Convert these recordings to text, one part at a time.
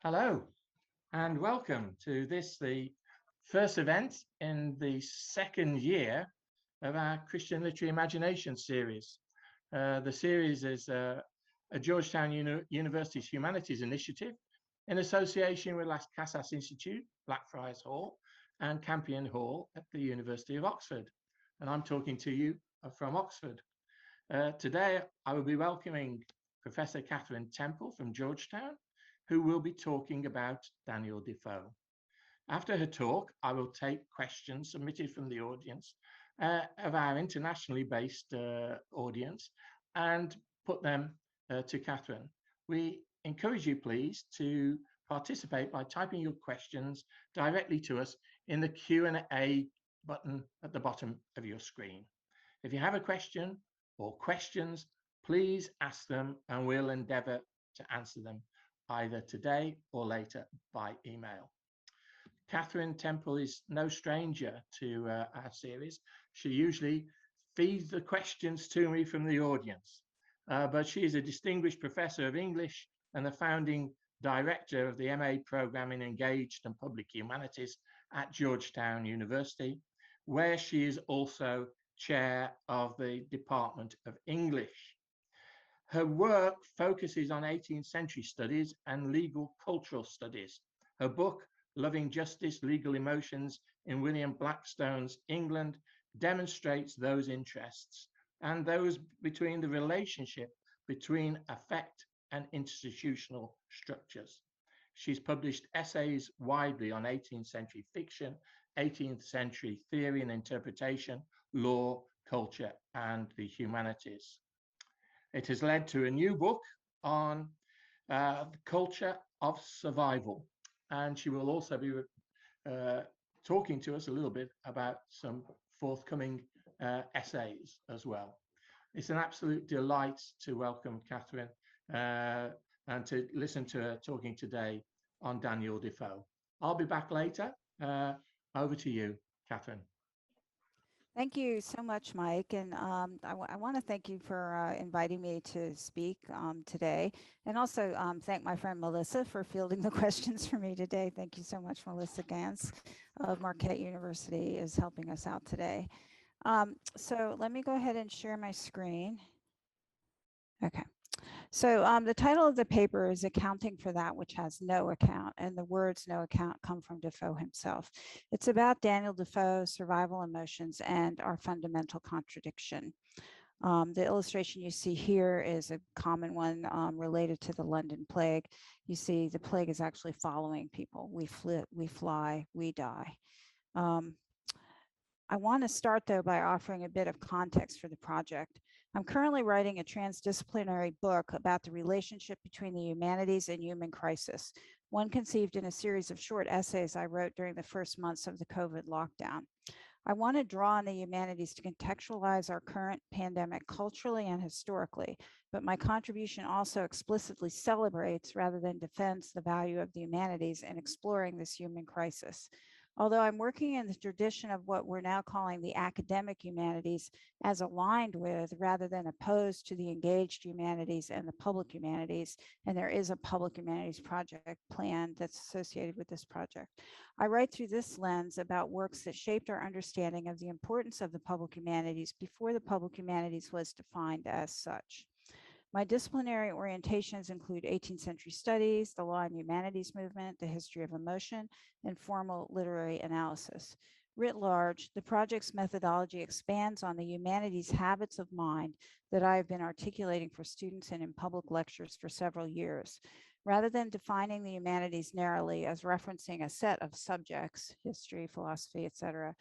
Hello and welcome to the first event in the second year of our Christian Literary Imagination series. The series is a Georgetown University's Humanities Initiative in association with Las Casas Institute, Blackfriars Hall, and Campion Hall at the University of Oxford. And I'm talking to you from Oxford. Today, I will be welcoming Professor Catherine Temple from Georgetown, who will be talking about Daniel Defoe. After her talk, I will take questions submitted from the audience of our internationally based audience and put them to Catherine. We encourage you, please, to participate by typing your questions directly to us in the Q&A button at the bottom of your screen. If you have a question or questions, please ask them and we'll endeavour to answer them either today or later by email. Catherine Temple is no stranger to our series. She usually feeds the questions to me from the audience, but she is a distinguished professor of English and the founding director of the MA program in Engaged and Public Humanities at Georgetown University, where she is also chair of the Department of English. Her work focuses on 18th century studies and legal cultural studies. Her book, Loving Justice, Legal Emotions in William Blackstone's England, demonstrates those interests and those between the relationship between affect and institutional structures. She's published essays widely on 18th century fiction, 18th century theory and interpretation, law, culture, and the humanities. It has led to a new book on the culture of survival. And she will also be talking to us a little bit about some forthcoming essays as well. It's an absolute delight to welcome Catherine and to listen to her talking today on Daniel Defoe. I'll be back later. Over to you, Catherine. Thank you so much, Mike. And I want to thank you for inviting me to speak today. And also thank my friend Melissa for fielding the questions for me today. Thank you so much. Melissa Gans of Marquette University is helping us out today. So let me go ahead and share my screen. Okay. So the title of the paper is Accounting for That Which Has No Account, and the words no account come from Defoe himself. It's about Daniel Defoe, survival emotions, and our fundamental contradiction. The illustration you see here is a common one related to the London plague. You see the plague is actually following people. We fly, we die. I want to start, though, by offering a bit of context for the project. I'm currently writing a transdisciplinary book about the relationship between the humanities and human crisis, one conceived in a series of short essays I wrote during the first months of the COVID lockdown. I want to draw on the humanities to contextualize our current pandemic culturally and historically, but my contribution also explicitly celebrates rather than defends the value of the humanities in exploring this human crisis. Although I'm working in the tradition of what we're now calling the academic humanities as aligned with rather than opposed to the engaged humanities and the public humanities, and there is a public humanities project plan that's associated with this project, I write through this lens about works that shaped our understanding of the importance of the public humanities before the public humanities was defined as such. My disciplinary orientations include 18th century studies, the law and humanities movement, the history of emotion, and formal literary analysis. Writ large, the project's methodology expands on the humanities habits of mind that I have been articulating for students and in public lectures for several years. Rather than defining the humanities narrowly as referencing a set of subjects, history, philosophy, etc.,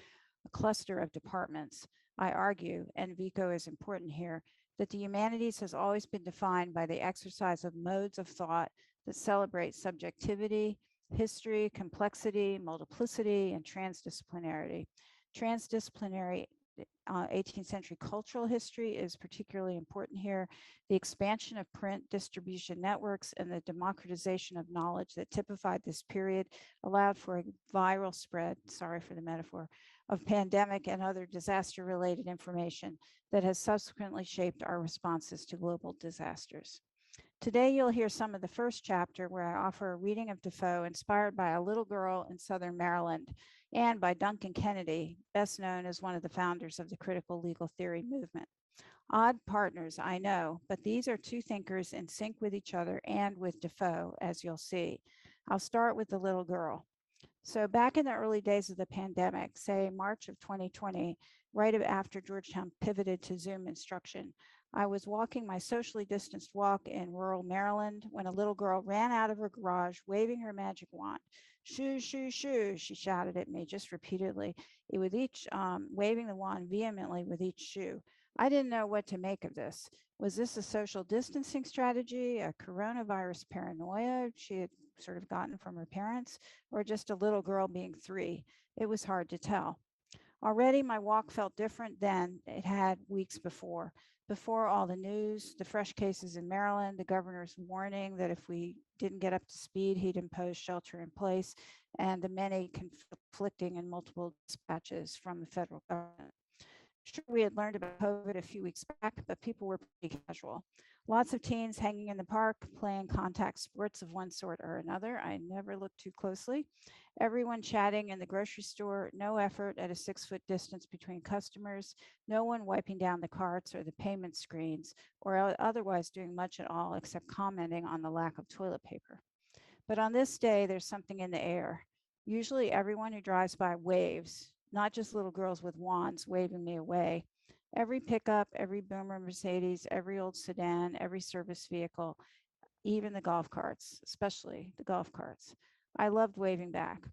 a cluster of departments, I argue, and Vico is important here, that the humanities has always been defined by the exercise of modes of thought that celebrate subjectivity, history, complexity, multiplicity, and transdisciplinarity. Transdisciplinary 18th century cultural history is particularly important here. The expansion of print distribution networks and the democratization of knowledge that typified this period allowed for a viral spread, sorry for the metaphor, of pandemic and other disaster-related information that has subsequently shaped our responses to global disasters. Today, you'll hear some of the first chapter where I offer a reading of Defoe inspired by a little girl in Southern Maryland and by Duncan Kennedy, best known as one of the founders of the critical legal theory movement. Odd partners, I know, but these are two thinkers in sync with each other and with Defoe, as you'll see. I'll start with the little girl. So back in the early days of the pandemic, say March of 2020, right after Georgetown pivoted to Zoom instruction, I was walking my socially distanced walk in rural Maryland when a little girl ran out of her garage waving her magic wand. Shoo, shoo, shoo, she shouted at me just repeatedly, with each waving the wand vehemently with each shoo. I didn't know what to make of this. Was this a social distancing strategy, a coronavirus paranoia she had sort of gotten from her parents, or just a little girl being 3? It was hard to tell. Already my walk felt different than it had weeks before. Before all the news, the fresh cases in Maryland, the governor's warning that if we didn't get up to speed, he'd impose shelter in place, and the many conflicting and multiple dispatches from the federal government. Sure, we had learned about COVID a few weeks back, but people were pretty casual. Lots of teens hanging in the park, playing contact sports of one sort or another. I never looked too closely. Everyone chatting in the grocery store, no effort at a 6-foot distance between customers, no one wiping down the carts or the payment screens, or otherwise doing much at all except commenting on the lack of toilet paper. But on this day, there's something in the air. Usually everyone who drives by waves, not just little girls with wands waving me away. Every pickup, every boomer Mercedes, every old sedan, every service vehicle, even the golf carts, especially the golf carts. I loved waving back.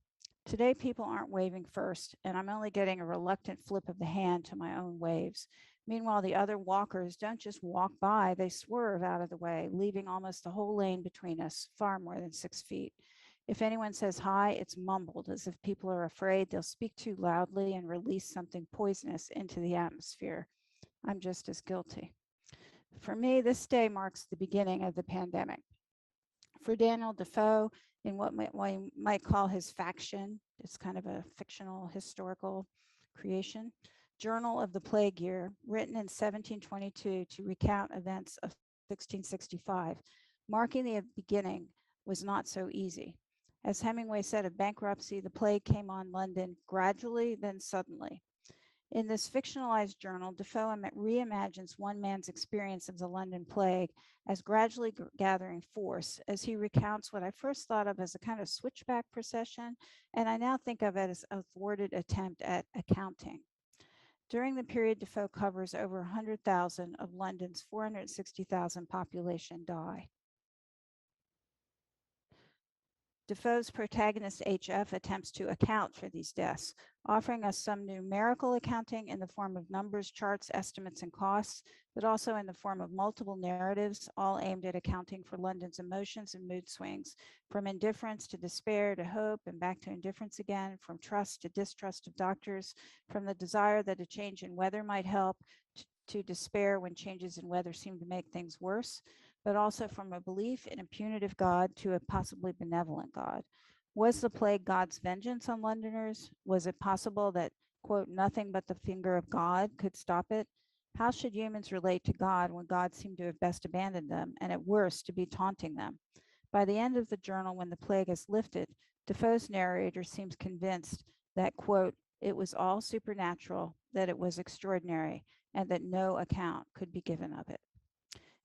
Today, people aren't waving first, and I'm only getting a reluctant flip of the hand to my own waves. Meanwhile, the other walkers don't just walk by, they swerve out of the way, leaving almost the whole lane between us, far more than 6 feet. If anyone says hi, it's mumbled as if people are afraid they'll speak too loudly and release something poisonous into the atmosphere. I'm just as guilty. For me, this day marks the beginning of the pandemic. For Daniel Defoe, in what we might call his faction, it's kind of a fictional historical creation, Journal of the Plague Year, written in 1722 to recount events of 1665, marking the beginning was not so easy. As Hemingway said of bankruptcy, the plague came on London gradually, then suddenly. In this fictionalized journal, Defoe reimagines one man's experience of the London plague as gradually gathering force, as he recounts what I first thought of as a kind of switchback procession, and I now think of it as a thwarted attempt at accounting. During the period, Defoe covers over 100,000 of London's 460,000 population die. Defoe's protagonist HF attempts to account for these deaths, offering us some numerical accounting in the form of numbers, charts, estimates, and costs, but also in the form of multiple narratives, all aimed at accounting for London's emotions and mood swings, from indifference to despair to hope and back to indifference again, from trust to distrust of doctors, from the desire that a change in weather might help to despair when changes in weather seem to make things worse, but also from a belief in a punitive God to a possibly benevolent God. Was the plague God's vengeance on Londoners? Was it possible that, quote, nothing but the finger of God could stop it? How should humans relate to God when God seemed to have best abandoned them, and at worst to be taunting them? By the end of the journal, when the plague is lifted, Defoe's narrator seems convinced that, quote, it was all supernatural, that it was extraordinary, and that no account could be given of it.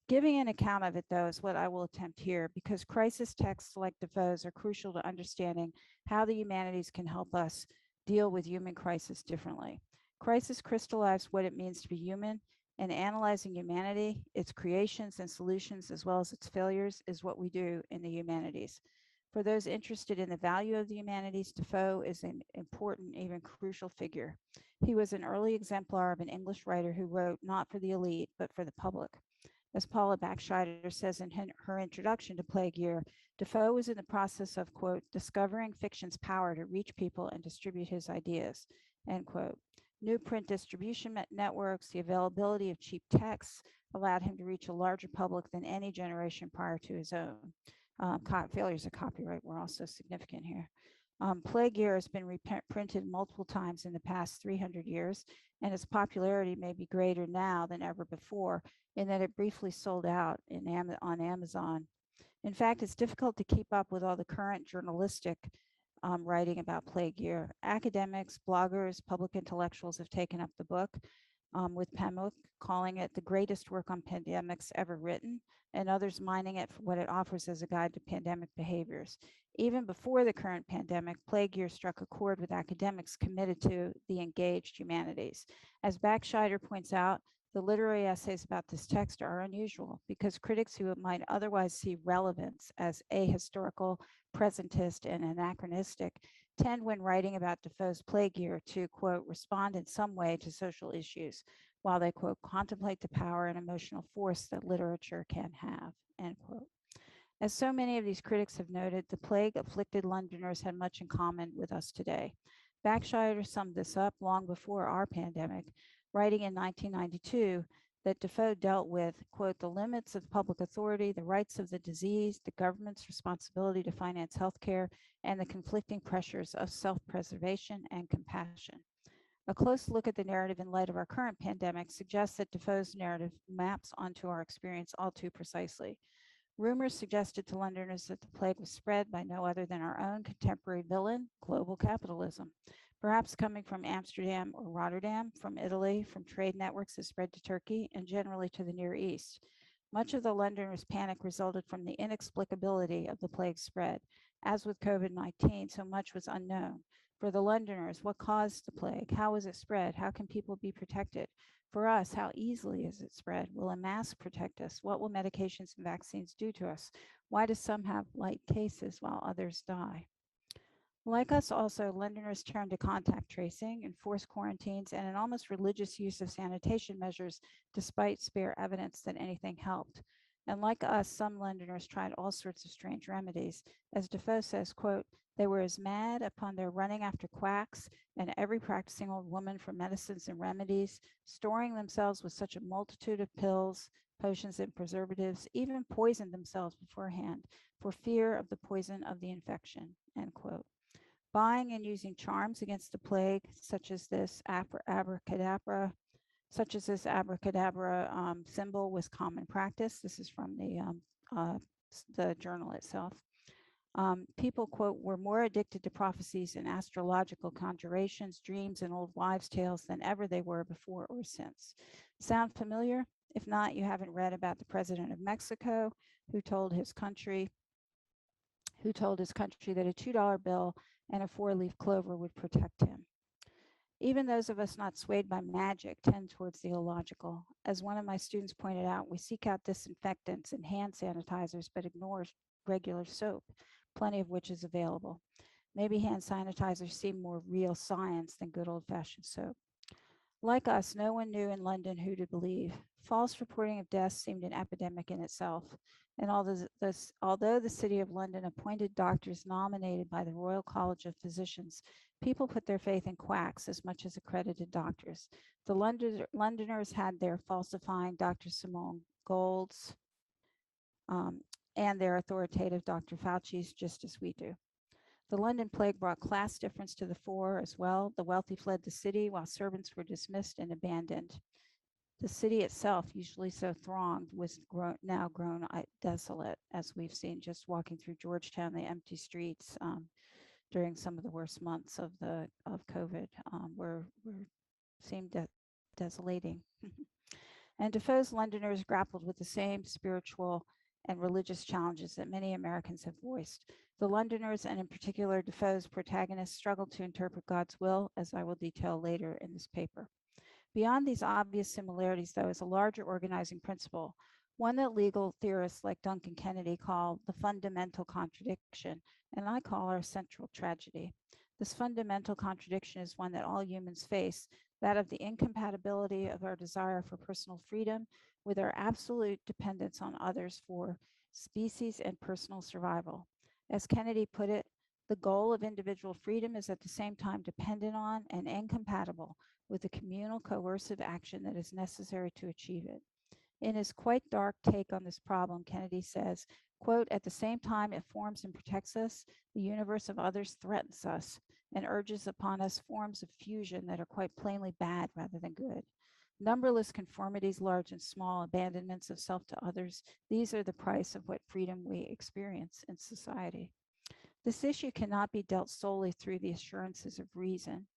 Giving an account of it, though, is what I will attempt here, because crisis texts like Defoe's are crucial to understanding how the humanities can help us deal with human crisis differently. Crisis crystallizes what it means to be human, and analyzing humanity, its creations and solutions, as well as its failures, is what we do in the humanities. For those interested in the value of the humanities, Defoe is an important, even crucial figure. He was an early exemplar of an English writer who wrote not for the elite, but for the public. As Paula Backscheider says in her introduction to Plague Year, Defoe was in the process of, quote, discovering fiction's power to reach people and distribute his ideas, end quote. New print distribution networks, the availability of cheap texts allowed him to reach a larger public than any generation prior to his own. Failures of copyright were also significant here. Plague Year has been reprinted multiple times in the past 300 years, and its popularity may be greater now than ever before, in that it briefly sold out on Amazon. In fact, it's difficult to keep up with all the current journalistic writing about Plague Year. Academics, bloggers, public intellectuals have taken up the book, with Pamuk calling it the greatest work on pandemics ever written, and others mining it for what it offers as a guide to pandemic behaviors. Even before the current pandemic, Plague Year struck a chord with academics committed to the engaged humanities. As Backscheider points out, the literary essays about this text are unusual because critics who might otherwise see relevance as ahistorical, presentist, and anachronistic tend, when writing about Defoe's Plague Year, to, quote, respond in some way to social issues while they, quote, contemplate the power and emotional force that literature can have, end quote. As so many of these critics have noted, the plague-afflicted Londoners had much in common with us today. Backscheider summed this up long before our pandemic, writing in 1992 that Defoe dealt with, quote, the limits of public authority, the rights of the diseased, the government's responsibility to finance healthcare, and the conflicting pressures of self-preservation and compassion. A close look at the narrative in light of our current pandemic suggests that Defoe's narrative maps onto our experience all too precisely. Rumors suggested to Londoners that the plague was spread by no other than our own contemporary villain, global capitalism, perhaps coming from Amsterdam or Rotterdam, from Italy, from trade networks that spread to Turkey, and generally to the Near East. Much of the Londoners' panic resulted from the inexplicability of the plague spread. As with COVID-19, so much was unknown. For the Londoners, what caused the plague? How was it spread? How can people be protected? For us, how easily is it spread? Will a mask protect us? What will medications and vaccines do to us? Why do some have light cases while others die? Like us also, Londoners turned to contact tracing, enforced quarantines, and an almost religious use of sanitation measures, despite spare evidence that anything helped. And like us, some Londoners tried all sorts of strange remedies. As Defoe says, quote, they were as mad upon their running after quacks and every practicing old woman for medicines and remedies, storing themselves with such a multitude of pills, potions, and preservatives, even poisoned themselves beforehand for fear of the poison of the infection, end quote. Buying and using charms against the plague, such as this abracadabra, symbol, was common practice. This is from the journal itself. People, quote, were more addicted to prophecies and astrological conjurations, dreams, and old wives' tales than ever they were before or since. Sound familiar? If not, you haven't read about the president of Mexico who told his country that a $2 bill and a 4-leaf clover would protect him. Even those of us not swayed by magic tend towards the illogical. As one of my students pointed out, we seek out disinfectants and hand sanitizers, but ignore regular soap, plenty of which is available. Maybe hand sanitizers seem more real science than good old-fashioned soap. Like us, no one knew in London who to believe. False reporting of deaths seemed an epidemic in itself. And although the City of London appointed doctors nominated by the Royal College of Physicians, people put their faith in quacks as much as accredited doctors. The Londoners had their falsifying Dr. Simone Gold's and their authoritative Dr. Fauci's, just as we do. The London plague brought class difference to the fore as well. The wealthy fled the city while servants were dismissed and abandoned. The city itself, usually so thronged, was now grown desolate, as we've seen just walking through Georgetown, the empty streets during some of the worst months of COVID seemed desolating. And Defoe's Londoners grappled with the same spiritual and religious challenges that many Americans have voiced. The Londoners, and in particular Defoe's protagonists, struggled to interpret God's will, as I will detail later in this paper. Beyond these obvious similarities, though, is a larger organizing principle, one that legal theorists like Duncan Kennedy call the fundamental contradiction, and I call our central tragedy. This fundamental contradiction is one that all humans face, that of the incompatibility of our desire for personal freedom with our absolute dependence on others for species and personal survival. As Kennedy put it, the goal of individual freedom is at the same time dependent on and incompatible with the communal coercive action that is necessary to achieve it. In his quite dark take on this problem, Kennedy says, Quote, at the same time it forms and protects us, the universe of others threatens us and urges upon us forms of fusion that are quite plainly bad rather than good. Numberless conformities, large and small, abandonments of self to others, these are the price of what freedom we experience in society. This issue cannot be dealt solely through the assurances of reason,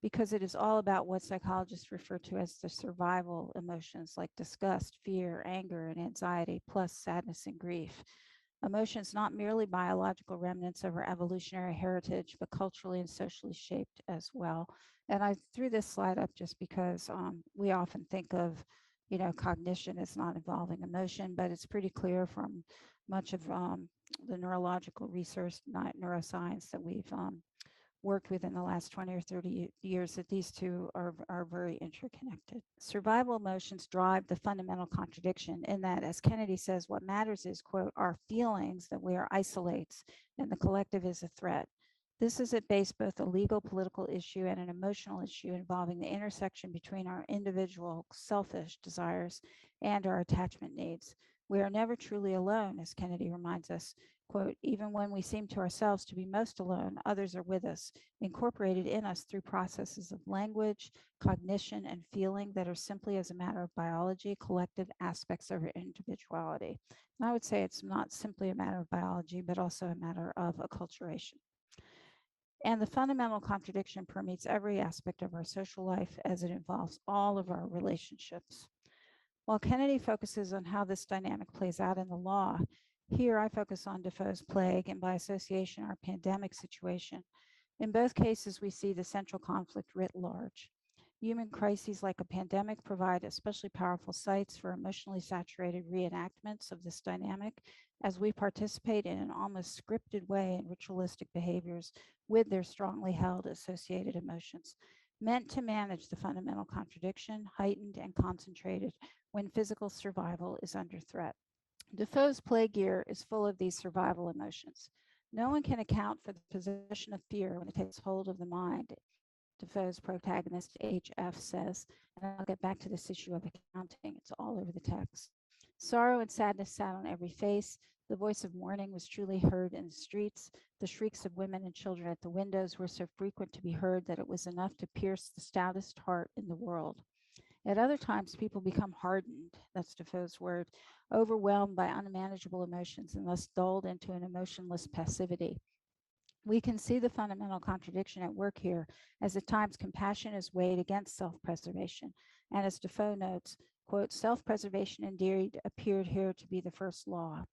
because it is all about what psychologists refer to as the survival emotions like disgust, fear, anger, and anxiety, plus sadness and grief. Emotions not merely biological remnants of our evolutionary heritage, but culturally and socially shaped as well. And I threw this slide up just because we often think of, cognition as not involving emotion, but it's pretty clear from much of the neurological research, neuroscience that we've worked with in the last 20 or 30 years that these two are very interconnected. Survival emotions drive the fundamental contradiction in that, as Kennedy says, what matters is, quote, our feelings that we are isolates and the collective is a threat. This is at base both a legal political issue and an emotional issue involving the intersection between our individual selfish desires and our attachment needs. We are never truly alone, as Kennedy reminds us. Quote, even when we seem to ourselves to be most alone, others are with us, incorporated in us through processes of language, cognition, and feeling that are simply, as a matter of biology, collective aspects of our individuality. And I would say it's not simply a matter of biology, but also a matter of acculturation. And the fundamental contradiction permeates every aspect of our social life as it involves all of our relationships. While Kennedy focuses on how this dynamic plays out in the law, here I focus on Defoe's plague and by association our pandemic situation. In both cases, we see the central conflict writ large. Human crises like a pandemic provide especially powerful sites for emotionally saturated reenactments of this dynamic as we participate in an almost scripted way in ritualistic behaviors with their strongly held associated emotions, meant to manage the fundamental contradiction, heightened and concentrated when physical survival is under threat. Defoe's plague year is full of these survival emotions. No one can account for the possession of fear when it takes hold of the mind, Defoe's protagonist H.F. says, and I'll get back to this issue of accounting, it's all over the text. Sorrow and sadness sat on every face. The voice of mourning was truly heard in the streets. The shrieks of women and children at the windows were so frequent to be heard that it was enough to pierce the stoutest heart in the world. At other times, people become hardened, that's Defoe's word, overwhelmed by unmanageable emotions and thus dulled into an emotionless passivity. We can see the fundamental contradiction at work here, as at times compassion is weighed against self-preservation. And as Defoe notes, quote, self-preservation indeed appeared here to be the first law.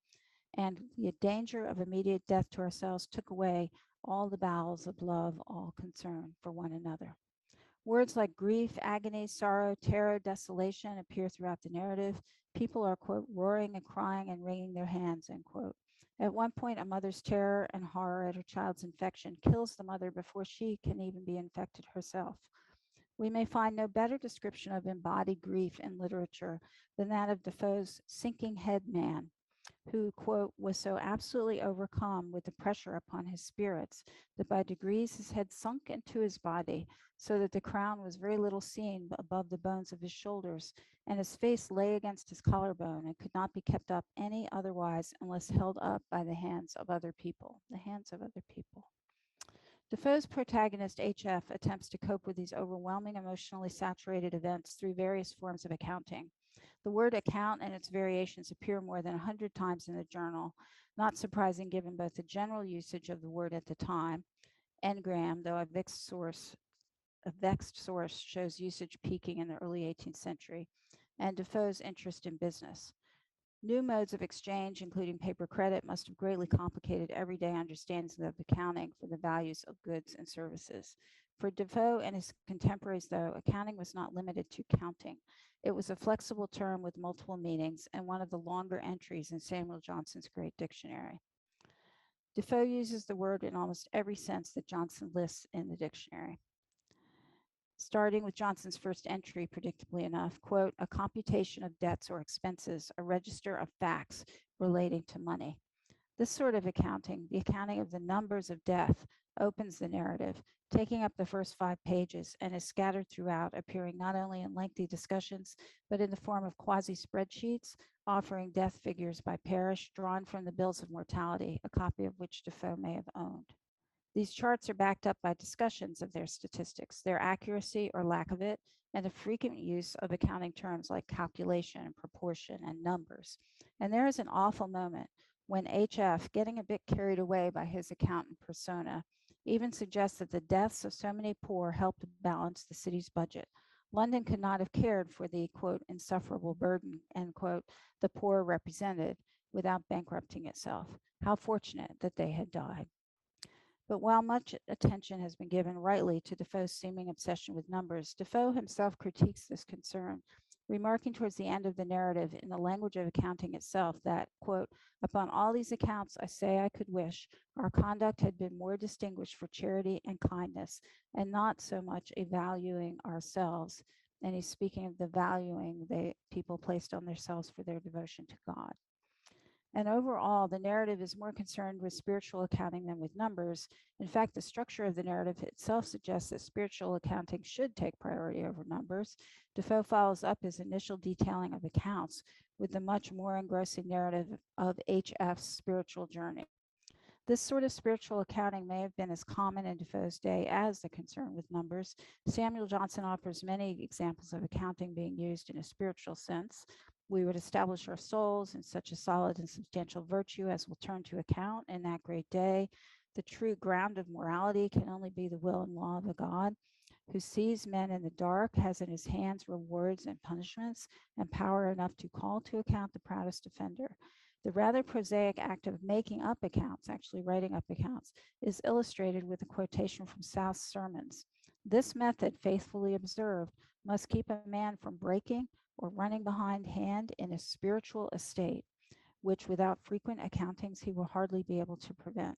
And the danger of immediate death to ourselves took away all the bowels of love, all concern for one another. Words like grief, agony, sorrow, terror, desolation appear throughout the narrative. People are, quote, roaring and crying and wringing their hands, end quote. At one point, a mother's terror and horror at her child's infection kills the mother before she can even be infected herself. We may find no better description of embodied grief in literature than that of Defoe's sinking head man, who, quote, was so absolutely overcome with the pressure upon his spirits that by degrees his head sunk into his body so that the crown was very little seen above the bones of his shoulders, and his face lay against his collarbone and could not be kept up any otherwise unless held up by the hands of other people, the hands of other people. Defoe's protagonist, H.F., attempts to cope with these overwhelming emotionally saturated events through various forms of accounting. The word account and its variations appear more than 100 times in the journal, not surprising given both the general usage of the word at the time. Engram, though a vexed source, shows usage peaking in the early 18th century, and Defoe's interest in business. New modes of exchange, including paper credit, must have greatly complicated everyday understandings of accounting for the values of goods and services. For Defoe and his contemporaries, though, accounting was not limited to counting. It was a flexible term with multiple meanings and one of the longer entries in Samuel Johnson's great dictionary. Defoe uses the word in almost every sense that Johnson lists in the dictionary. Starting with Johnson's first entry, predictably enough, quote, a computation of debts or expenses, a register of facts relating to money. This sort of accounting, the accounting of the numbers of death, opens the narrative, taking up the first 5 pages, and is scattered throughout, appearing not only in lengthy discussions, but in the form of quasi-spreadsheets, offering death figures by parish drawn from the bills of mortality, a copy of which Defoe may have owned. These charts are backed up by discussions of their statistics, their accuracy or lack of it, and the frequent use of accounting terms like calculation and proportion and numbers. And there is an awful moment when HF, getting a bit carried away by his accountant persona, even suggests that the deaths of so many poor helped balance the city's budget. London could not have cared for the, quote, insufferable burden, end quote, the poor represented without bankrupting itself. How fortunate that they had died. But while much attention has been given rightly to Defoe's seeming obsession with numbers, Defoe himself critiques this concern, remarking towards the end of the narrative in the language of accounting itself that, quote, upon all these accounts, I say I could wish our conduct had been more distinguished for charity and kindness, and not so much a valuing ourselves. And he's speaking of the valuing the people placed on themselves for their devotion to God. And overall, the narrative is more concerned with spiritual accounting than with numbers. In fact, the structure of the narrative itself suggests that spiritual accounting should take priority over numbers. Defoe follows up his initial detailing of accounts with the much more engrossing narrative of H.F.'s spiritual journey. This sort of spiritual accounting may have been as common in Defoe's day as the concern with numbers. Samuel Johnson offers many examples of accounting being used in a spiritual sense. We would establish our souls in such a solid and substantial virtue as will turn to account in that great day. The true ground of morality can only be the will and law of a God who sees men in the dark, has in his hands rewards and punishments, and power enough to call to account the proudest offender. The rather prosaic act of making up accounts, actually writing up accounts, is illustrated with a quotation from South's sermons. This method, faithfully observed, must keep a man from breaking or running behind hand in a spiritual estate, which without frequent accountings he will hardly be able to prevent.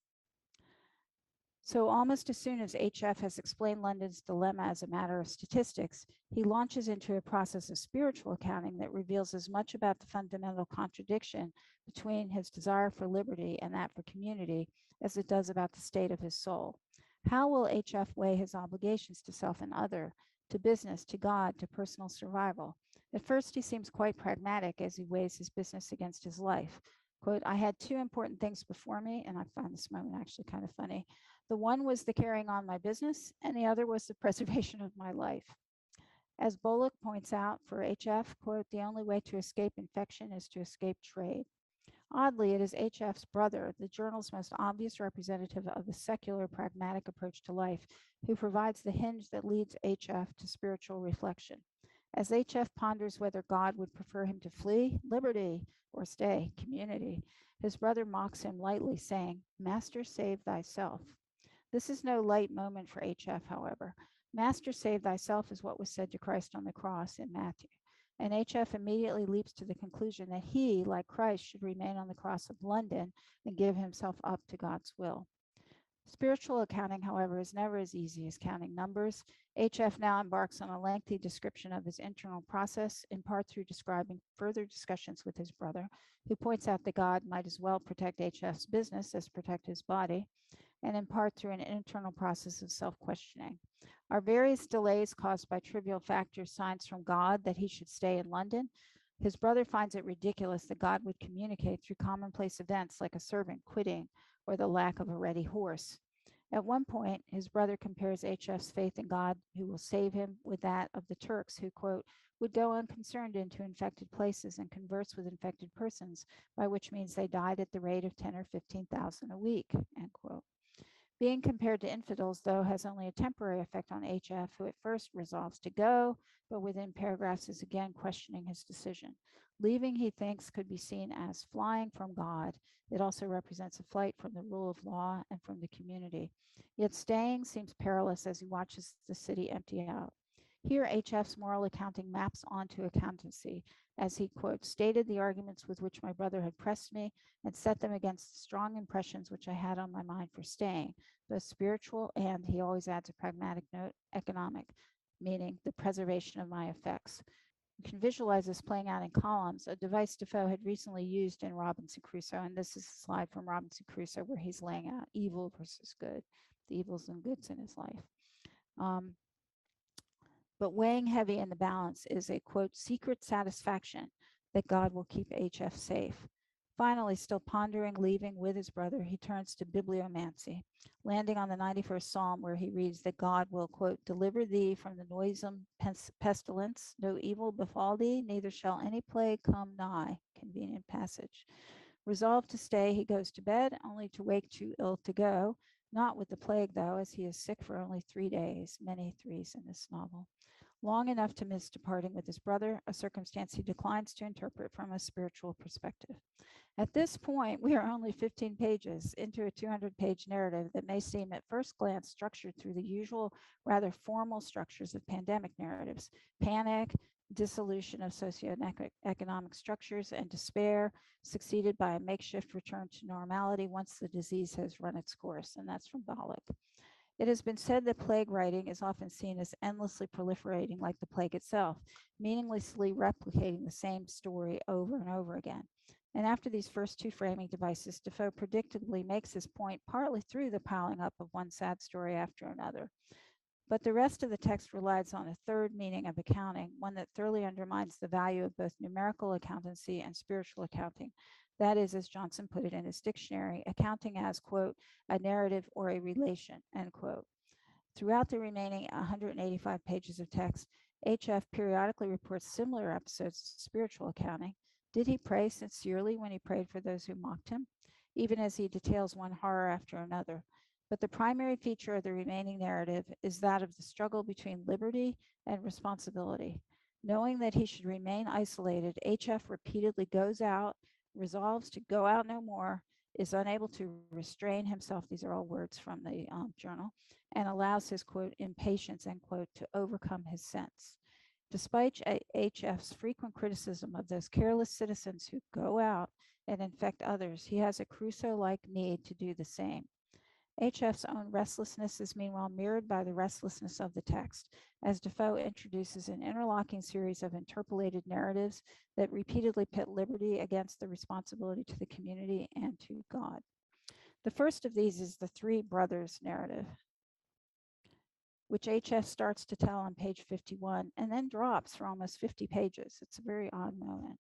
So almost as soon as HF has explained London's dilemma as a matter of statistics, he launches into a process of spiritual accounting that reveals as much about the fundamental contradiction between his desire for liberty and that for community as it does about the state of his soul. How will HF weigh his obligations to self and other, to business, to God, to personal survival? At first, he seems quite pragmatic as he weighs his business against his life. Quote, I had 2 important things before me, and I find this moment actually kind of funny. The one was the carrying on my business, and the other was the preservation of my life. As Bullock points out for HF, quote, the only way to escape infection is to escape trade. Oddly, it is HF's brother, the journal's most obvious representative of the secular, pragmatic approach to life, who provides the hinge that leads HF to spiritual reflection. As HF ponders whether God would prefer him to flee, liberty, or stay, community, his brother mocks him lightly, saying, Master, save thyself. This is no light moment for HF, however. Master, save thyself is what was said to Christ on the cross in Matthew. And HF immediately leaps to the conclusion that he, like Christ, should remain on the cross of London and give himself up to God's will. Spiritual accounting, however, is never as easy as counting numbers. HF now embarks on a lengthy description of his internal process, in part through describing further discussions with his brother, who points out that God might as well protect HF's business as protect his body, and in part through an internal process of self-questioning. Are various delays caused by trivial factors signs from God that he should stay in London? His brother finds it ridiculous that God would communicate through commonplace events like a servant quitting or the lack of a ready horse. At one point, his brother compares HF's faith in God who will save him with that of the Turks who, quote, would go unconcerned into infected places and converse with infected persons, by which means they died at the rate of 10 or 15,000 a week, end quote. Being compared to infidels, though, has only a temporary effect on HF, who at first resolves to go, but within paragraphs is again questioning his decision. Leaving, he thinks, could be seen as flying from God. It also represents a flight from the rule of law and from the community. Yet staying seems perilous as he watches the city empty out. Here, HF's moral accounting maps onto accountancy, as he, quote, stated the arguments with which my brother had pressed me and set them against the strong impressions which I had on my mind for staying, both spiritual and, he always adds a pragmatic note, economic, meaning the preservation of my effects. You can visualize this playing out in columns, a device Defoe had recently used in Robinson Crusoe. And this is a slide from Robinson Crusoe where he's laying out evil versus good, the evils and goods in his life. But weighing heavy in the balance is a, quote, secret satisfaction that God will keep HF safe. Finally, still pondering leaving with his brother, he turns to bibliomancy, landing on the 91st Psalm where he reads that God will, quote, deliver thee from the noisome pestilence, no evil befall thee, neither shall any plague come nigh. Convenient passage. Resolved to stay, he goes to bed, only to wake too ill to go. Not with the plague, though, as he is sick for only 3 days, many threes in this novel. Long enough to miss departing with his brother, a circumstance he declines to interpret from a spiritual perspective. At this point, we are only 15 pages into a 200-page narrative that may seem at first glance structured through the usual, rather formal structures of pandemic narratives: panic, dissolution of socioeconomic structures, and despair, succeeded by a makeshift return to normality once the disease has run its course. And that's from Bollock. It has been said that plague writing is often seen as endlessly proliferating like the plague itself, meaninglessly replicating the same story over and over again. And after these first two framing devices, Defoe predictably makes his point partly through the piling up of one sad story after another. But the rest of the text relies on a third meaning of accounting, one that thoroughly undermines the value of both numerical accountancy and spiritual accounting. That is, as Johnson put it in his dictionary, accounting as, quote, a narrative or a relation, end quote. Throughout the remaining 185 pages of text, HF periodically reports similar episodes of spiritual accounting. Did he pray sincerely when he prayed for those who mocked him? Even as he details one horror after another. But the primary feature of the remaining narrative is that of the struggle between liberty and responsibility. Knowing that he should remain isolated, HF repeatedly goes out, resolves to go out no more, is unable to restrain himself, these are all words from the journal, and allows his, quote, impatience, end quote, to overcome his sense. Despite HF's frequent criticism of those careless citizens who go out and infect others, he has a Crusoe-like need to do the same. HF's own restlessness is meanwhile mirrored by the restlessness of the text, as Defoe introduces an interlocking series of interpolated narratives that repeatedly pit liberty against the responsibility to the community and to God. The first of these is the Three Brothers narrative, which HF starts to tell on page 51 and then drops for almost 50 pages. It's a very odd moment,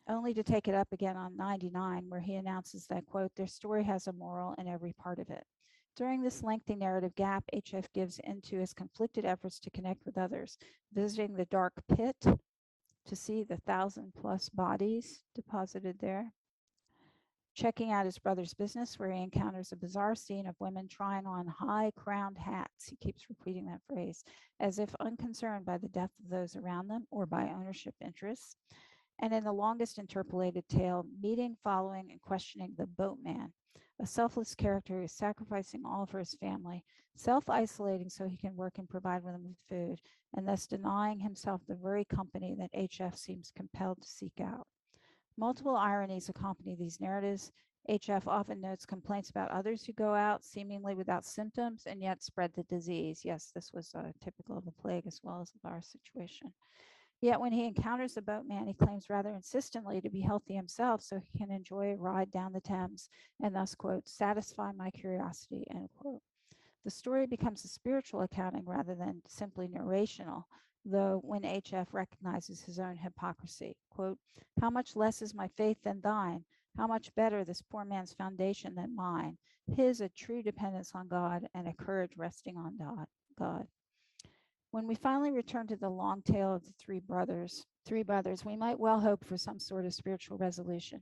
only to take it up again on 99, where he announces that, quote, their story has a moral in every part of it. During this lengthy narrative gap, HF gives into his conflicted efforts to connect with others, visiting the dark pit to see the 1,000+ bodies deposited there, checking out his brother's business where he encounters a bizarre scene of women trying on high-crowned hats, he keeps repeating that phrase, as if unconcerned by the death of those around them or by ownership interests. And in the longest interpolated tale, meeting, following, and questioning the boatman, a selfless character who is sacrificing all for his family, self-isolating so he can work and provide them with food, and thus denying himself the very company that HF seems compelled to seek out. Multiple ironies accompany these narratives. HF often notes complaints about others who go out seemingly without symptoms and yet spread the disease. Yes, this was typical of the plague as well as of our situation. Yet when he encounters the boatman, he claims rather insistently to be healthy himself so he can enjoy a ride down the Thames and thus, quote, satisfy my curiosity, end quote. The story becomes a spiritual accounting rather than simply narrational, though when HF recognizes his own hypocrisy, quote, how much less is my faith than thine? How much better this poor man's foundation than mine? His a true dependence on God and a courage resting on God. When we finally return to the long tale of the three brothers, we might well hope for some sort of spiritual resolution.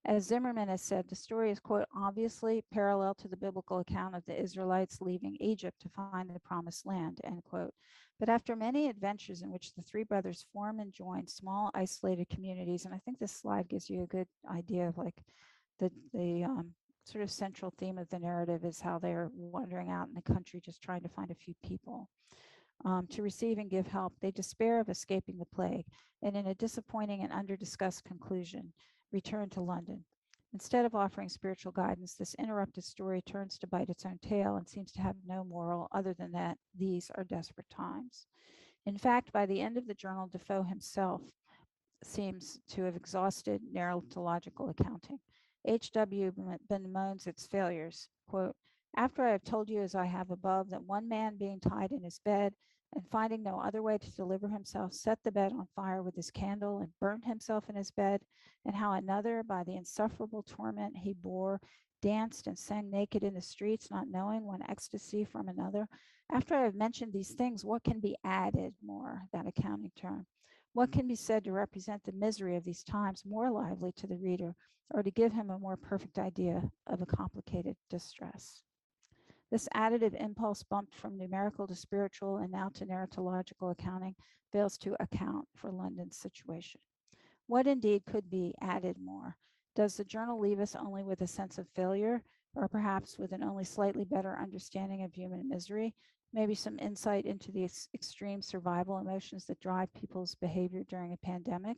As Zimmerman has said, the story is, quote, obviously parallel to the biblical account of the Israelites leaving Egypt to find the promised land, end quote. But after many adventures in which the three brothers form and join small isolated communities, and I think this slide gives you a good idea of like the sort of central theme of the narrative is how they're wandering out in the country just trying to find a few people. To receive and give help, they despair of escaping the plague, and in a disappointing and under-discussed conclusion, return to London. Instead of offering spiritual guidance, this interrupted story turns to bite its own tail and seems to have no moral other than that these are desperate times. In fact, by the end of the journal, Defoe himself seems to have exhausted narratological accounting. H.W. bemoans its failures. Quote, after I have told you as I have above that one man being tied in his bed and finding no other way to deliver himself, set the bed on fire with his candle and burnt himself in his bed, and how another, by the insufferable torment he bore, danced and sang naked in the streets, not knowing one ecstasy from another. After I have mentioned these things, what can be added more, that accounting term? What can be said to represent the misery of these times more lively to the reader, or to give him a more perfect idea of a complicated distress? This additive impulse bumped from numerical to spiritual and now to narratological accounting fails to account for London's situation. What indeed could be added more? Does the journal leave us only with a sense of failure, or perhaps with an only slightly better understanding of human misery? Maybe some insight into the extreme survival emotions that drive people's behavior during a pandemic?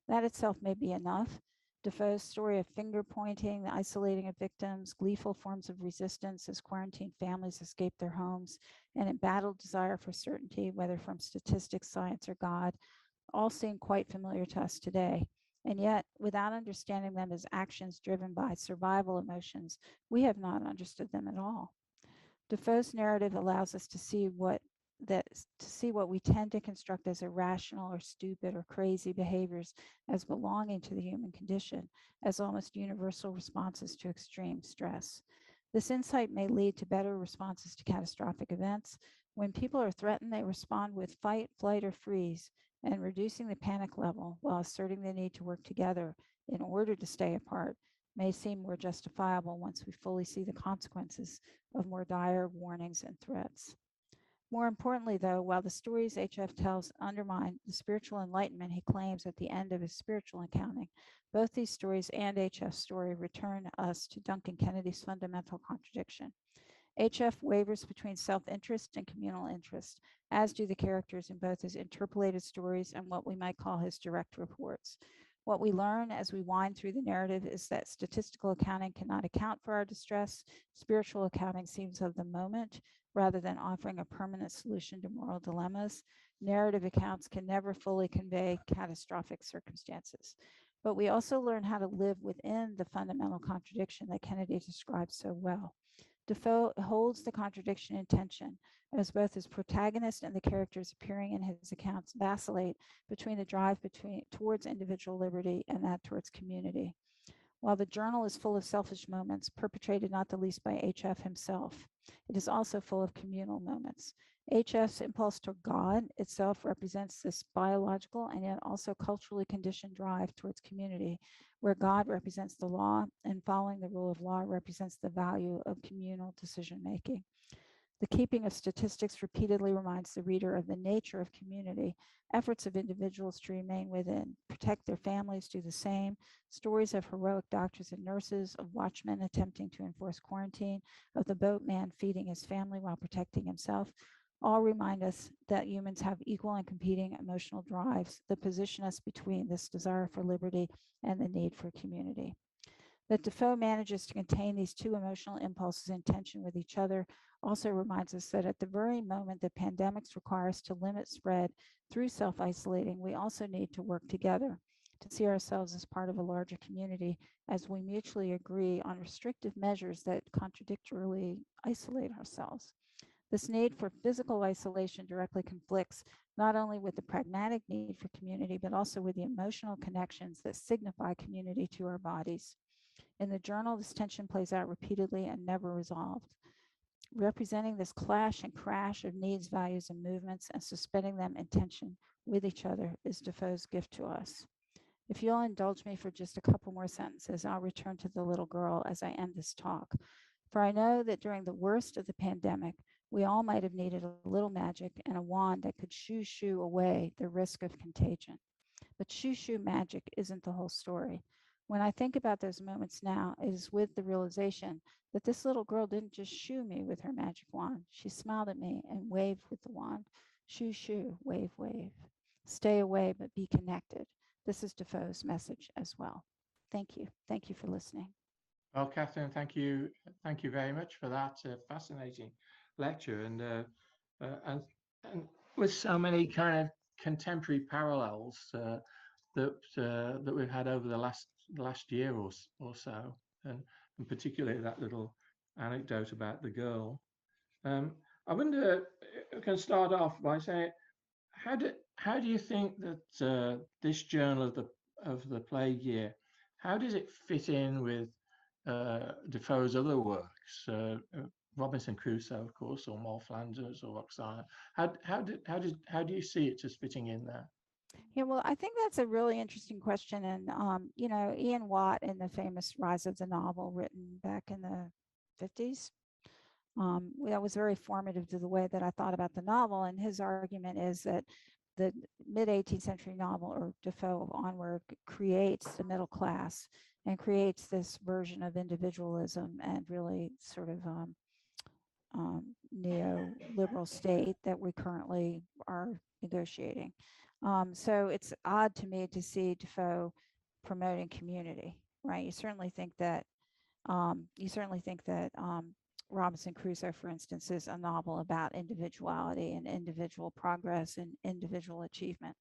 That itself may be enough. Defoe's story of finger pointing, the isolating of victims, gleeful forms of resistance as quarantined families escape their homes, and embattled desire for certainty, whether from statistics, science, or God, all seem quite familiar to us today. And yet, without understanding them as actions driven by survival emotions, we have not understood them at all. Defoe's narrative allows us to see what we tend to construct as irrational or stupid or crazy behaviors as belonging to the human condition, as almost universal responses to extreme stress. This insight may lead to better responses to catastrophic events. When people are threatened, they respond with fight, flight, or freeze, and reducing the panic level while asserting the need to work together in order to stay apart may seem more justifiable once we fully see the consequences of more dire warnings and threats. More importantly, though, while the stories H.F. tells undermine the spiritual enlightenment he claims at the end of his spiritual accounting, both these stories and H.F.'s story return us to Duncan Kennedy's fundamental contradiction. H.F. wavers between self-interest and communal interest, as do the characters in both his interpolated stories and what we might call his direct reports. What we learn as we wind through the narrative is that statistical accounting cannot account for our distress. Spiritual accounting seems of the moment rather than offering a permanent solution to moral dilemmas. Narrative accounts can never fully convey catastrophic circumstances. But we also learn how to live within the fundamental contradiction that Kennedy describes so well. Defoe holds the contradiction in tension, as both his protagonist and the characters appearing in his accounts vacillate between the drive towards individual liberty and that towards community. While the journal is full of selfish moments, perpetrated not the least by H.F. himself, it is also full of communal moments. H.F.'s impulse toward God itself represents this biological and yet also culturally conditioned drive towards community, where God represents the law and following the rule of law represents the value of communal decision making. The keeping of statistics repeatedly reminds the reader of the nature of community. Efforts of individuals to remain within, protect their families, do the same. Stories of heroic doctors and nurses, of watchmen attempting to enforce quarantine, of the boatman feeding his family while protecting himself, all remind us that humans have equal and competing emotional drives that position us between this desire for liberty and the need for community. That Defoe manages to contain these two emotional impulses in tension with each other also reminds us that at the very moment that pandemics require us to limit spread through self-isolating, we also need to work together to see ourselves as part of a larger community as we mutually agree on restrictive measures that contradictorily isolate ourselves. This need for physical isolation directly conflicts not only with the pragmatic need for community, but also with the emotional connections that signify community to our bodies. In the journal, this tension plays out repeatedly and never resolved. Representing this clash and crash of needs, values, and movements and suspending them in tension with each other is Defoe's gift to us. If you'll indulge me for just a couple more sentences, I'll return to the little girl as I end this talk. For I know that during the worst of the pandemic, we all might have needed a little magic and a wand that could shoo away the risk of contagion. But shoo magic isn't the whole story. When I think about those moments now, it is with the realization that this little girl didn't just shoo me with her magic wand. She smiled at me and waved with the wand. Shoo, wave. Stay away, but be connected. This is Defoe's message as well. Thank you. Thank you for listening. Well, Catherine, thank you very much for that fascinating lecture, and with so many kind of contemporary parallels that we've had over the last year or so, and particularly that little anecdote about the girl. I wonder, I can start off by saying, how do you think that this journal of the plague year, how does it fit in with Defoe's other works, Robinson Crusoe, of course, or Moll Flanders or Oksana? How do you see it as fitting in there? Yeah, well, I think that's a really interesting question. And, Ian Watt, in the famous Rise of the Novel, written back in the 50s, that was very formative to the way that I thought about the novel. And his argument is that the mid 18th century novel, or Defoe onward, creates the middle class and creates this version of individualism and really sort of neoliberal state that we currently are negotiating. So it's odd to me to see Defoe promoting community, right? You certainly think that Robinson Crusoe, for instance, is a novel about individuality and individual progress and individual achievement.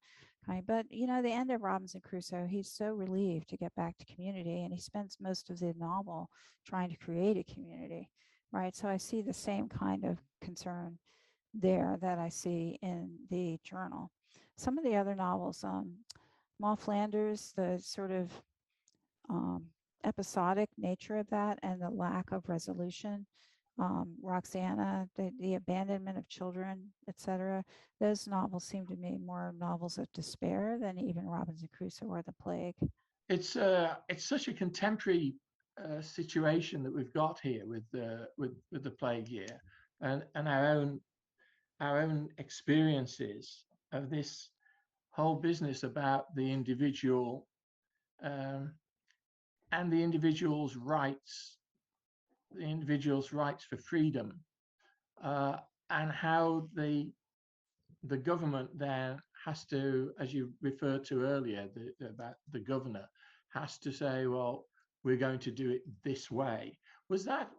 Okay? But the end of Robinson Crusoe, he's so relieved to get back to community, and he spends most of the novel trying to create a community, right? So I see the same kind of concern there that I see in the journal. Some of the other novels, Moll Flanders, the sort of episodic nature of that and the lack of resolution, Roxana, the abandonment of children, etc. Those novels seem to me more novels of despair than even Robinson Crusoe or The Plague. It's such a contemporary situation that we've got here with the plague year, and our own experiences of this whole business about the individual, and the individual's rights for freedom, and how the government then has to, as you referred to earlier, about the governor has to say, well, we're going to do it this way. Was that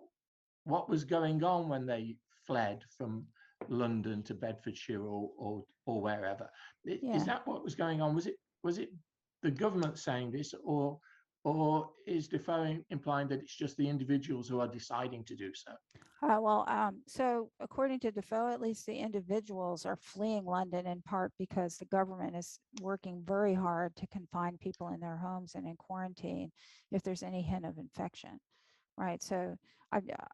what was going on when they fled from London to Bedfordshire or wherever? Yeah. Is that what was going on? Was it the government saying this, or is Defoe implying that it's just the individuals who are deciding to do so? So according to Defoe, at least the individuals are fleeing London in part because the government is working very hard to confine people in their homes and in quarantine if there's any hint of infection. Right. So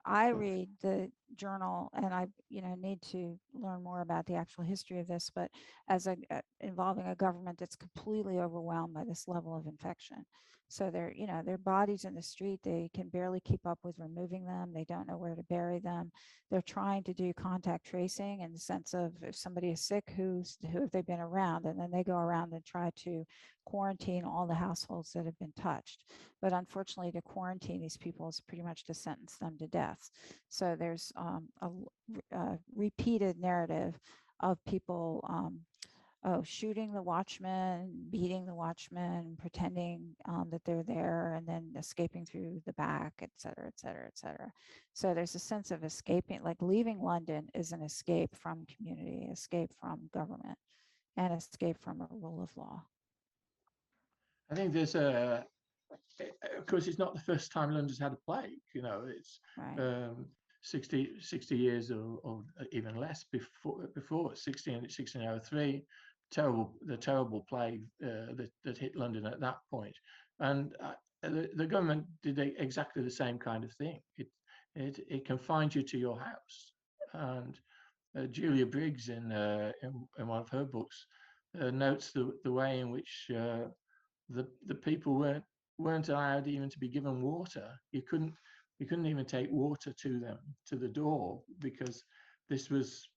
I read the journal, and I need to learn more about the actual history of this, but as involving a government that's completely overwhelmed by this level of infection. So their bodies in the street, they can barely keep up with removing them. They don't know where to bury them. They're trying to do contact tracing in the sense of if somebody is sick, who have they been around, and then they go around and try to quarantine all the households that have been touched. But unfortunately, to quarantine these people is pretty much to sentence them to death. So there's a repeated narrative of people shooting the watchman, beating the watchman, pretending that they're there, and then escaping through the back, et cetera, et cetera, et cetera. So there's a sense of escaping, like leaving London is an escape from community, escape from government, and escape from a rule of law. I think there's of course, it's not the first time London's had a plague. It's right. 60 years or even less before 1603, the terrible plague that hit London at that point. And the government did exactly the same kind of thing. It confined you to your house. And Julia Briggs, in one of her books, notes the way in which the people weren't allowed even to be given water. You couldn't even take water to the door, because this was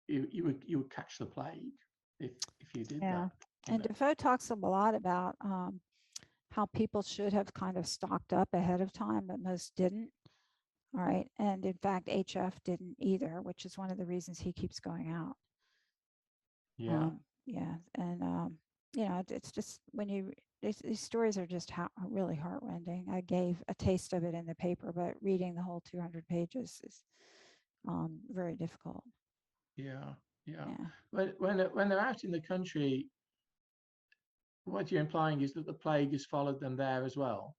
you would catch the plague if you did that. And Defoe talks a lot about how people should have kind of stocked up ahead of time, but most didn't. All right. And in fact, HF didn't either, which is one of the reasons he keeps going out. Yeah. Yeah. And, it's just these stories are just really heartrending. I gave a taste of it in the paper, but reading the whole 200 pages is very difficult. Yeah. When they're out in the country, what you're implying is that the plague has followed them there as well.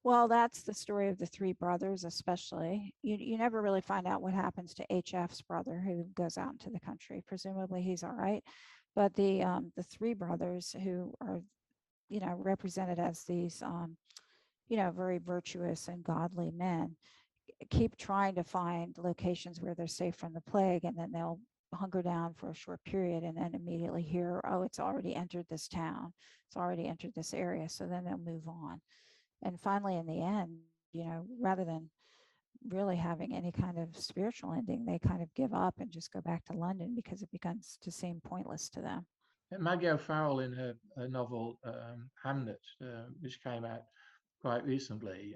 Well, that's the story of the three brothers, especially. You never really find out what happens to HF's brother who goes out into the country. Presumably he's all right. But the three brothers who are, represented as these, very virtuous and godly men, keep trying to find locations where they're safe from the plague, and then they'll hunker down for a short period and then immediately hear, oh, it's already entered this town, it's already entered this area, so then they'll move on. And finally, in the end, rather than really having any kind of spiritual ending, they kind of give up and just go back to London because it becomes to seem pointless to them. Maggie O'Farrell, in her novel Hamnet, which came out quite recently,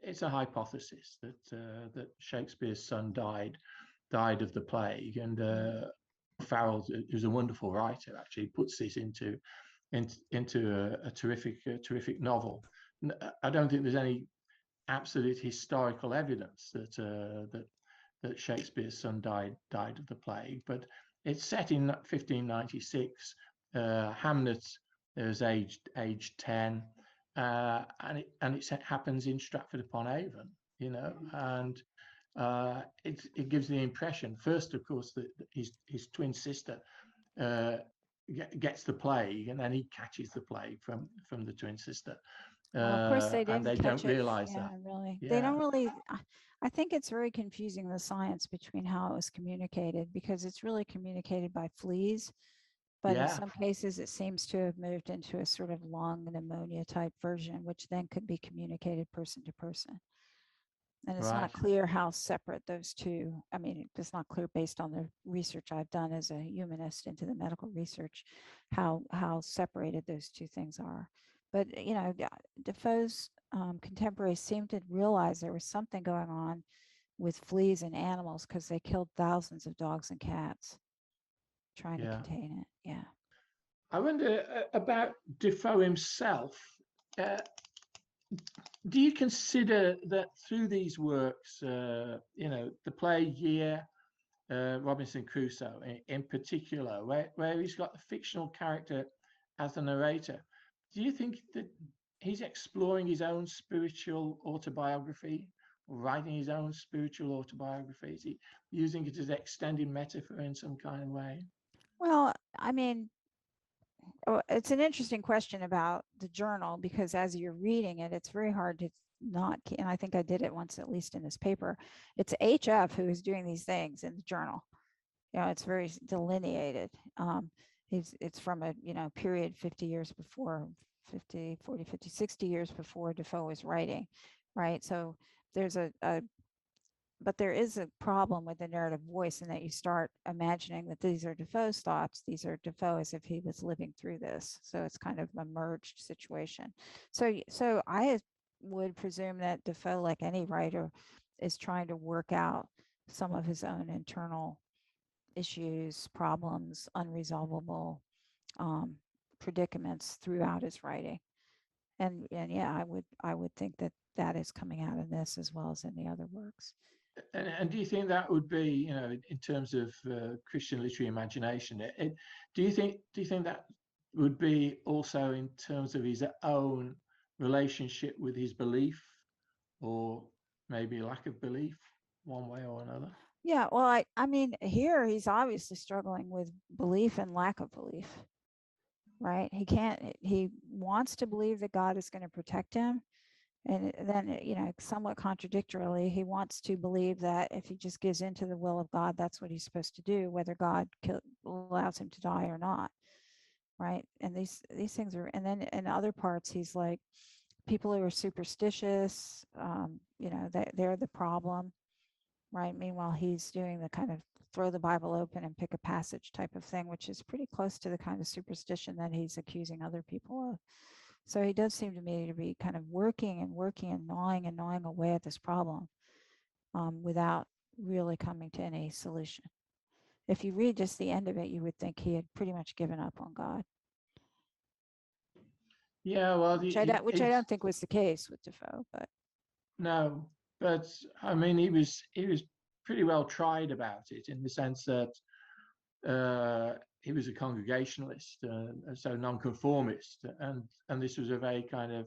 it's a hypothesis that Shakespeare's son died of the plague, and Farrell, who's a wonderful writer, actually puts this into a terrific novel. I don't think there's any absolute historical evidence that Shakespeare's son died of the plague, but it's set in 1596. Hamnet is aged 10, and it happens in Stratford upon Avon, and it gives the impression, first, of course, that his twin sister gets the plague, and then he catches the plague from the twin sister. Well, of course, they And didn't they catch don't it. realize Yeah, that. really. They Yeah. don't really. I think it's very confusing, the science between how it was communicated, because it's really communicated by fleas. But in Yeah. some cases, it seems to have moved into a sort of lung pneumonia type version, which then could be communicated person to person. And it's Right. not clear how separate those two, I mean, it's not clear based on the research I've done as a humanist into the medical research, how separated those two things are. But, Defoe's contemporaries seemed to realize there was something going on with fleas in animals because they killed thousands of dogs and cats trying to contain it. Yeah. I wonder about Defoe himself. Do you consider that through these works, The Plague Year, Robinson Crusoe in particular, where he's got the fictional character as the narrator, do you think that he's exploring his own spiritual autobiography, writing his own spiritual autobiography? Is he using it as extended metaphor in some kind of way? Well, I mean, it's an interesting question about the journal, because as you're reading it, it's very hard to not, and I think I did it once, at least in this paper, it's HF who is doing these things in the journal. It's very delineated. It's from a, period 50 years before, 50, 40, 50, 60 years before Defoe was writing, right? So there's but there is a problem with the narrative voice, in that you start imagining that these are Defoe's thoughts. These are Defoe as if he was living through this. So it's kind of a merged situation. So I would presume that Defoe, like any writer, is trying to work out some of his own internal issues, problems, unresolvable predicaments throughout his writing. And yeah, I would think that is coming out in this as well as in the other works. And do you think that would be, in terms of Christian literary imagination, do you think that would be also in terms of his own relationship with his belief, or maybe lack of belief, one way or another? Yeah, well, I mean, here he's obviously struggling with belief and lack of belief, right? He wants to believe that God is going to protect him. And then, somewhat contradictorily, he wants to believe that if he just gives into the will of God, that's what he's supposed to do, whether God allows him to die or not, right? And these things are, and then in other parts, he's like, people who are superstitious, they're the problem, right? Meanwhile, he's doing the kind of throw the Bible open and pick a passage type of thing, which is pretty close to the kind of superstition that he's accusing other people of. So he does seem to me to be kind of working and gnawing away at this problem without really coming to any solution. If you read just the end of it, you would think he had pretty much given up on God. Yeah, well, which I don't think was the case with Defoe, but no, but I mean, he was pretty well tried about it, in the sense that he was a Congregationalist, so nonconformist, and this was a very kind of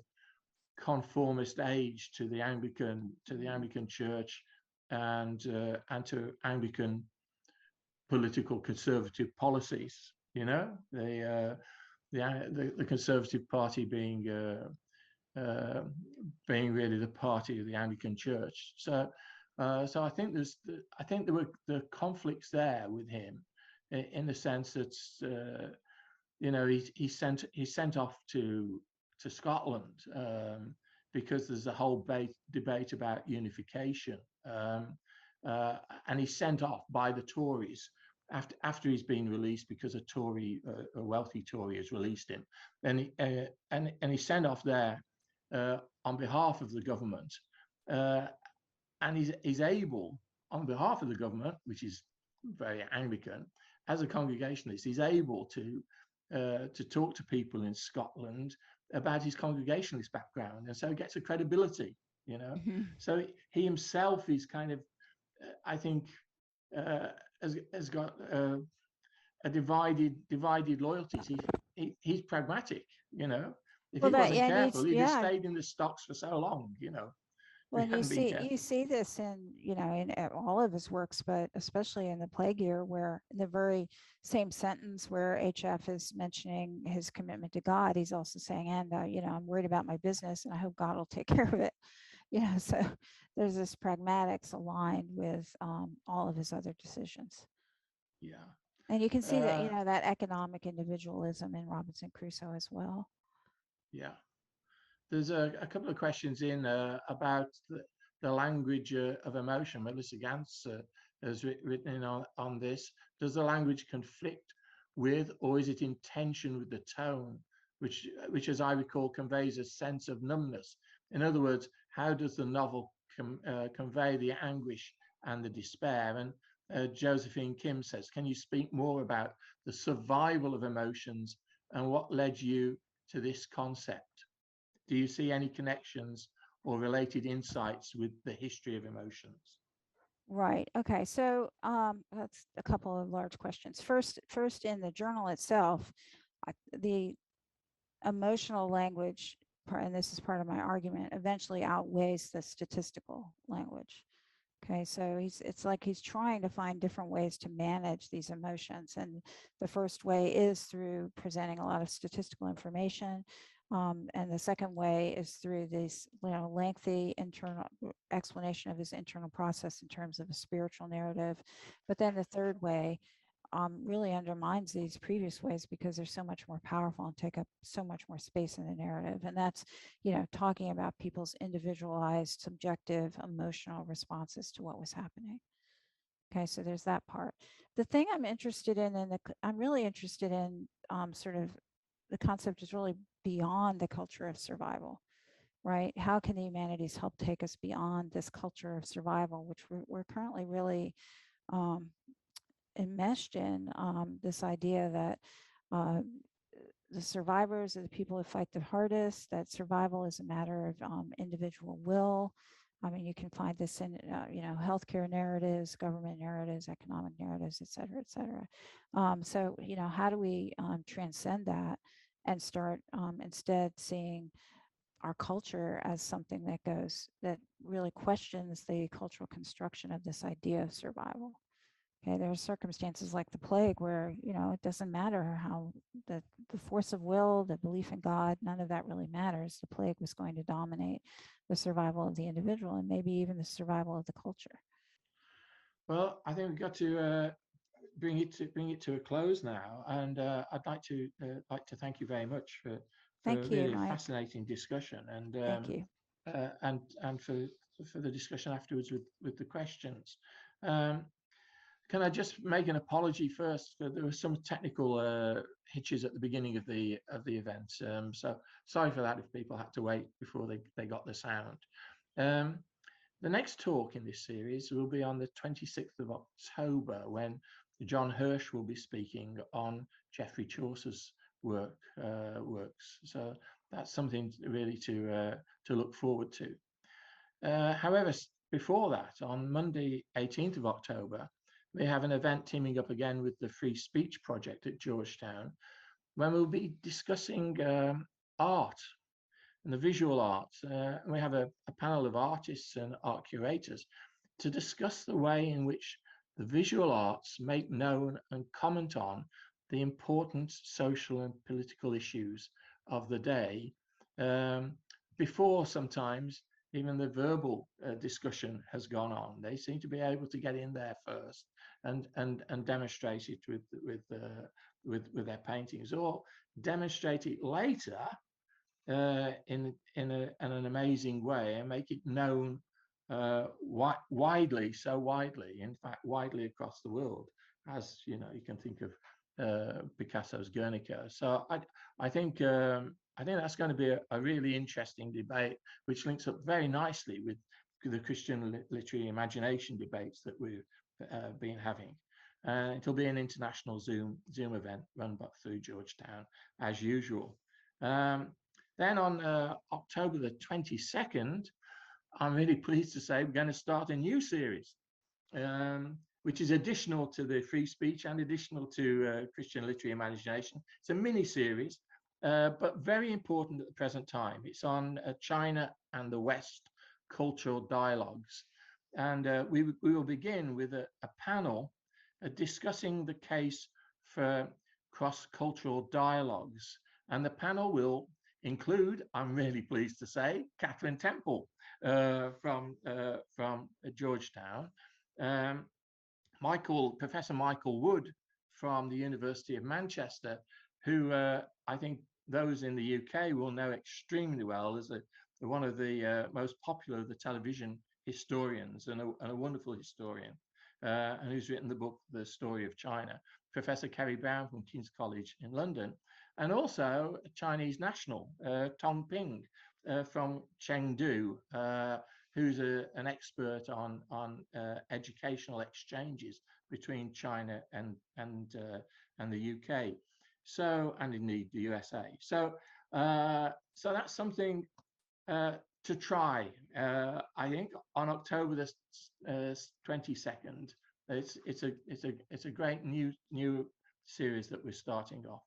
conformist age to the Anglican Church, and to Anglican political conservative policies. You know, the Conservative Party being really the party of the Anglican Church. So I think there were the conflicts there with him, in the sense that you know, he's sent off to Scotland, because there's a whole debate about unification, and he's sent off by the Tories after he's been released, because a wealthy Tory has released him. And he's sent off there on behalf of the government, and he's able, on behalf of the government, which is very Anglican, as a Congregationalist, he's able to talk to people in Scotland about his Congregationalist background, and so gets a credibility, you know. Mm-hmm. So he himself is kind of, I think, has got a divided loyalties. He's pragmatic, you know. If Well, he wasn't and careful, he'd have yeah. stayed in the stocks for so long, you know. Well, He and hadn't been careful. you see this in, you know, in all of his works, but especially in the Plague Year, where in the very same sentence where HF is mentioning his commitment to God, he's also saying, and you know, I'm worried about my business, and I hope God will take care of it. You know, so there's this pragmatics aligned with all of his other decisions. Yeah. And you can see that, you know, that economic individualism in Robinson Crusoe as well. Yeah. There's a couple of questions in about the language of emotion. Melissa Gantz has written in on this. Does the language conflict with, or is it in tension with the tone, which, as I recall, conveys a sense of numbness? In other words, how does the novel convey the anguish and the despair? And Josephine Kim says, can you speak more about the survival of emotions and what led you to this concept? Do you see any connections or related insights with the history of emotions? Right. Okay. So that's a couple of large questions. First, in the journal itself, the emotional language, and this is part of my argument, eventually outweighs the statistical language. Okay, so it's like he's trying to find different ways to manage these emotions, and the first way is through presenting a lot of statistical information, and the second way is through this, you know, lengthy internal explanation of his internal process in terms of a spiritual narrative. But then the third way really undermines these previous ways because they're so much more powerful and take up so much more space in the narrative. And that's, you know, talking about people's individualized, subjective, emotional responses to what was happening. Okay, so there's that part. The thing I'm interested in, and I'm really interested in sort of the concept is really beyond the culture of survival, right? How can the humanities help take us beyond this culture of survival, which we're currently really enmeshed in, this idea that the survivors are the people who fight the hardest, that survival is a matter of individual will. I mean, you can find this in, you know, healthcare narratives, government narratives, economic narratives, et cetera, et cetera. So, you know, how do we transcend that and start instead seeing our culture as something that really questions the cultural construction of this idea of survival? Okay, there are circumstances like the plague where, you know, it doesn't matter how the force of will, the belief in God, none of that really matters. The plague was going to dominate the survival of the individual and maybe even the survival of the culture. Well, I think we've got to bring it to a close now, and I'd like to thank you very much for Thank you, really a Mike. fascinating discussion, and Thank you. and for the discussion afterwards with the questions. Can I just make an apology first? There were some technical hitches at the beginning of the event, so sorry for that if people had to wait before they got the sound. The next talk in this series will be on the 26th of October, when John Hirsch will be speaking on Geoffrey Chaucer's works. So that's something really to look forward to. However, before that, on Monday, 18th of October, we have an event teaming up again with the Free Speech Project at Georgetown, when we'll be discussing art and the visual arts. We have a panel of artists and art curators to discuss the way in which the visual arts make known and comment on the important social and political issues of the day, before sometimes even the verbal discussion has gone on. They seem to be able to get in there first and demonstrate it with their paintings, or demonstrate it later in an amazing way, and make it known widely, so widely, in fact, widely across the world, as you know, you can think of Picasso's Guernica. So I think that's going to be a really interesting debate, which links up very nicely with the Christian literary imagination debates that we've been having. It'll be an international Zoom event run through Georgetown as usual. Then on October the 22nd, I'm really pleased to say we're going to start a new series, which is additional to the free speech and additional to Christian literary imagination. It's a mini series, but very important at the present time. It's on China and the West, cultural dialogues. And we will begin with a panel discussing the case for cross-cultural dialogues. And the panel will include, I'm really pleased to say, Catherine Temple from Georgetown, Professor Michael Wood from the University of Manchester, who I think those in the UK will know extremely well as one of the most popular of the television historians, and a wonderful historian, and who's written the book The Story of China. Professor Kerry Brown from King's College in London, and also a Chinese national, Tom Ping from Chengdu, who's an expert on educational exchanges between China and the UK, so, and indeed the USA. So so that's something to try. I think on October the 22nd, it's a great new series that we're starting off.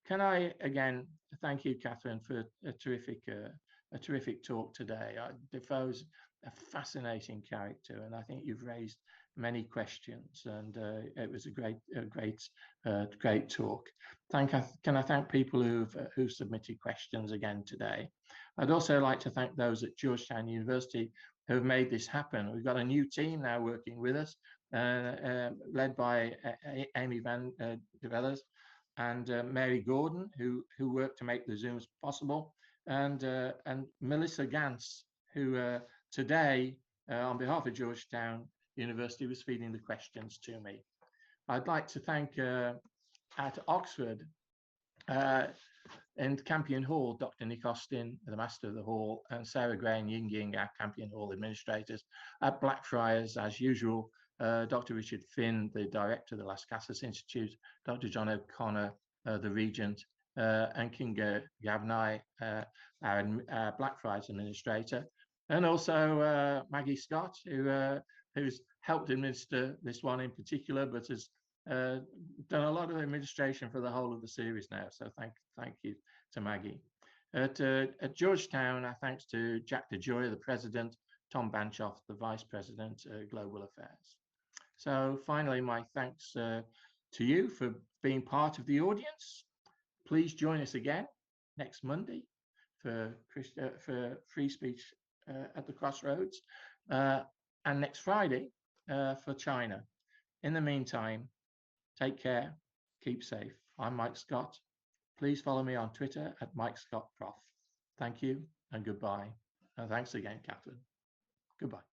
Can I again thank you, Catherine, for a terrific talk today. Defoe's a fascinating character, and I think you've raised many questions, and it was a great talk. Can I thank people who've submitted questions again today? I'd also like to thank those at Georgetown University who have made this happen. We've got a new team now working with us, led by Amy Van de Vellers and Mary Gordon, who worked to make the Zooms possible, and Melissa Gans, who today, on behalf of Georgetown University, was feeding the questions to me. I'd like to thank at Oxford, in Campion Hall, Dr. Nick Austin, the Master of the Hall, and Sarah Gray and Ying Ying, our Campion Hall administrators. At Blackfriars, as usual, Dr. Richard Finn, the Director of the Las Casas Institute, Dr. John O'Connor, the Regent, and Kinga Gavnai, our Blackfriars administrator, and also Maggie Scott, who's helped administer this one in particular, but has done a lot of administration for the whole of the series now. So thank you to Maggie. At Georgetown, our thanks to Jack DeJoy, the President, Tom Banchoff, the Vice President, Global Affairs. So finally, my thanks to you for being part of the audience. Please join us again next Monday for Free Speech at the Crossroads, and next Friday for China. In the meantime, take care, keep safe. I'm Mike Scott. Please follow me on Twitter at MikeScottProf. Thank you and goodbye. And thanks again, Catherine. Goodbye.